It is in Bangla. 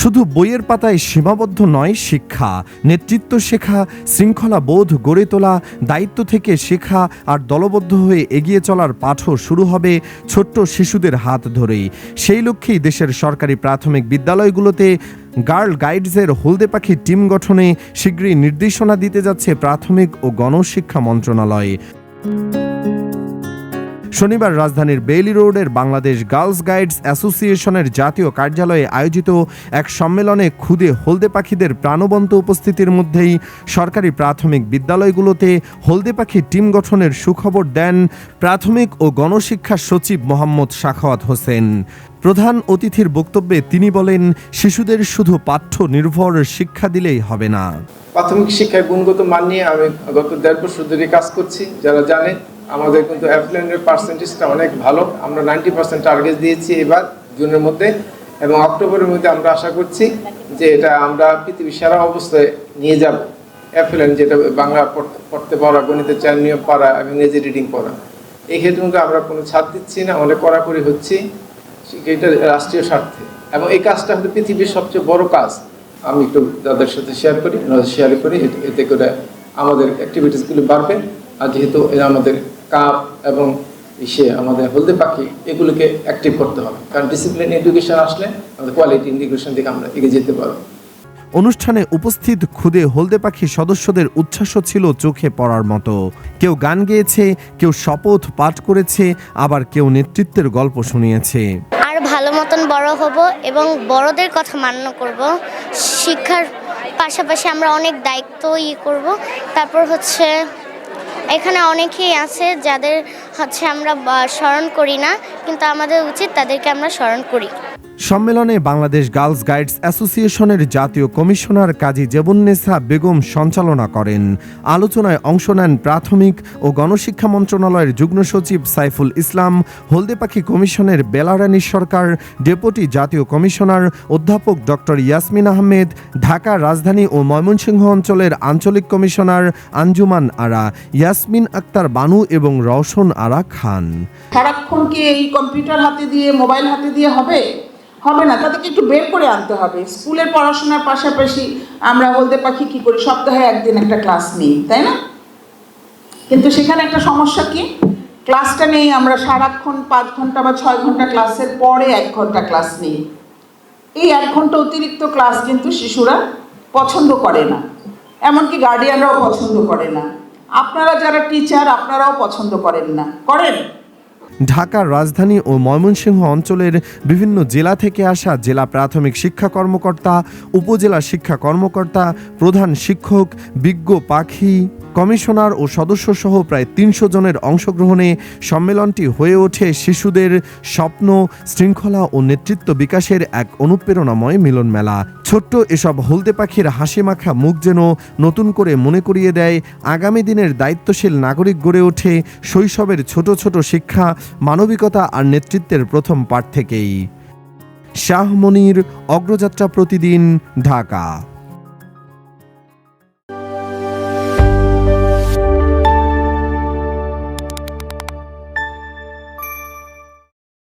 শুধু বইয়ের পাতায় সীমাবদ্ধ নয় শিক্ষা, নেতৃত্ব শেখা, শৃঙ্খলা বোধ গড়ে তোলা, দায়িত্ব থেকে শেখা আর দলবদ্ধ হয়ে এগিয়ে চলার পাঠও শুরু হবে ছোট্ট শিশুদের হাত ধরেই। সেই লক্ষ্যেই দেশের সরকারি প্রাথমিক বিদ্যালয়গুলোতে গার্ল গাইডসের হলদে পাখি টিম গঠনে শীঘ্রই নির্দেশনা দিতে যাচ্ছে প্রাথমিক ও গণশিক্ষা মন্ত্রণালয়। শনিবার রাজধানীর বেইলি রোডের বাংলাদেশ গার্লস গাইডস অ্যাসোসিয়েশনের জাতীয় কার্যালয়ে আয়োজিত এক সম্মেলনে খুদে হলদে পাখিদের প্রাণবন্ত উপস্থিতির মধ্যেই সরকারি প্রাথমিক বিদ্যালয়গুলোতে হলদে পাখি টিম গঠনের সুখবর দেন প্রাথমিক ও গণশিক্ষা সচিব মোহাম্মদ সাখাওয়াত হোসেন। প্রধান অতিথির বক্তব্যে তিনি বলেন, শিশুদের শুধু পাঠ্য নির্ভর শিক্ষা দিলেই হবে না। প্রাথমিক শিক্ষার গুণগত মান নিয়ে আমি গত 1.5 বছর ধরে কাজ করছি। যারা জানে আমাদের কিন্তু অ্যাপ্লাইনের পার্সেন্টেজটা অনেক ভালো। আমরা 90% টার্গেট দিয়েছি এবার জুনের মধ্যে, এবং অক্টোবরের মধ্যে আমরা আশা করছি যে এটা আমরা পৃথিবীর সেরা অবস্থায় নিয়ে যাব। অ্যাপ্লাইন যেটা বাংলা পড়তে পারা, গণিতে 4 নিয়ম পারা এবং ইংরেজি রিডিং পড়া, এই ক্ষেত্রে কিন্তু আমরা কোনো ছাড় দিচ্ছি না, অনেক কড়াকড়ি হচ্ছি। এটা রাষ্ট্রীয় স্বার্থে এবং এই কাজটা হচ্ছে পৃথিবীর সবচেয়ে বড় কাজ। আমি একটু তাদের সাথে শেয়ার করি, এতে করে আমাদের অ্যাক্টিভিটিসগুলো বাড়বে। আর যেহেতু আমাদের কাপ এবং আমাদের হলদে পাখি এগুলোকে অ্যাক্টিভ করতে হবে, কারণ ডিসিপ্লিন এডুকেশন আসলে আমাদের কোয়ালিটি এডুকেশন দিকে আমরা এগিয়ে যেতে পারবো। অনুষ্ঠানে উপস্থিত খুদে হলদে পাখি সদস্যদের উচ্ছ্বাসও ছিল চোখে পড়ার মতো। কেউ গান গেয়েছে, কেউ শপথ পাঠ করেছে, আবার কেউ নেতৃত্বের গল্প শুনিয়েছে। আর ভালো মতন বড় হব এবং বড়দের কথা মান্য করব। শিক্ষার পাশাপাশি আমরা অনেক দায়িত্ব করব। তারপর এখানে অনেকেই আছে যাদের আমরা স্মরণ করি না, কিন্তু আমাদের উচিত তাদেরকে আমরা স্মরণ করি। সম্মেলনে বাংলাদেশ গার্লস গাইডস অ্যাসোসিয়েশনের জাতীয় কমিশনার কাজী জেবুন্নেসা বেগম সঞ্চালনা করেন। আলোচনায় অংশ নেন প্রাথমিক ও গণশিক্ষা মন্ত্রণালয়ের যুগ্ম সচিব সাইফুল ইসলাম, হলদে পাখি কমিশনের বেলারানী সরকার, ডেপুটি জাতীয় কমিশনার অধ্যাপক ডক্টর ইয়াসমিন আহমেদ, ঢাকা রাজধানী ও ময়মনসিংহ অঞ্চলের আঞ্চলিক কমিশনার আঞ্জুমান আরা, ইয়াসমিন আক্তার বানু এবং রওশন আরা খান। সারাক্ষণ কি এই কম্পিউটার হাতে দিয়ে, মোবাইল হাতে দিয়ে হবে না, তাদেরকে একটু বের করে আনতে হবে। স্কুলের পড়াশোনার পাশাপাশি আমরা হলদে পাখি কি করি, সপ্তাহে একদিন একটা ক্লাস নিই, তাই না? কিন্তু সেখানে একটা সমস্যা কি, ক্লাসটা নেই, আমরা সারাক্ষণ 5 ঘন্টা বা 6 ঘন্টা ক্লাসের পরে 1 ঘন্টা ক্লাস নিই। এই 1 ঘন্টা অতিরিক্ত ক্লাস কিন্তু শিশুরা পছন্দ করে না, এমনকি গার্ডিয়ানরাও পছন্দ করে না। আপনারা যারা টিচার, আপনারাও পছন্দ করেন না, করেন? ঢাকার রাজধানী ও ময়মনসিংহ অঞ্চলের বিভিন্ন জেলা থেকে আসা জেলা প্রাথমিক শিক্ষা কর্মকর্তা, উপজেলা শিক্ষা কর্মকর্তা, প্রধান শিক্ষক, বিজ্ঞ পাখি কমিশনার ও সদস্যসহ প্রায় 300 জনের অংশগ্রহণে সম্মেলনটি হয়ে ওঠে শিশুদের স্বপ্ন, শৃঙ্খলা ও নেতৃত্ব বিকাশের এক অনুপ্রেরণাময় মিলন মেলা। ছোট্ট এসব হলদে পাখির হাসিমাখা মুখ যেন নতুন করে মনে করিয়ে দেয় আগামী দিনের দায়িত্বশীল নাগরিক গড়ে ওঠে শৈশবের ছোট ছোট শিক্ষা, মানবিকতা আর নেতৃত্বের প্রথম পাঠ থেকেই। শাহ মনির, অগ্রযাত্রা প্রতিদিন, ঢাকা।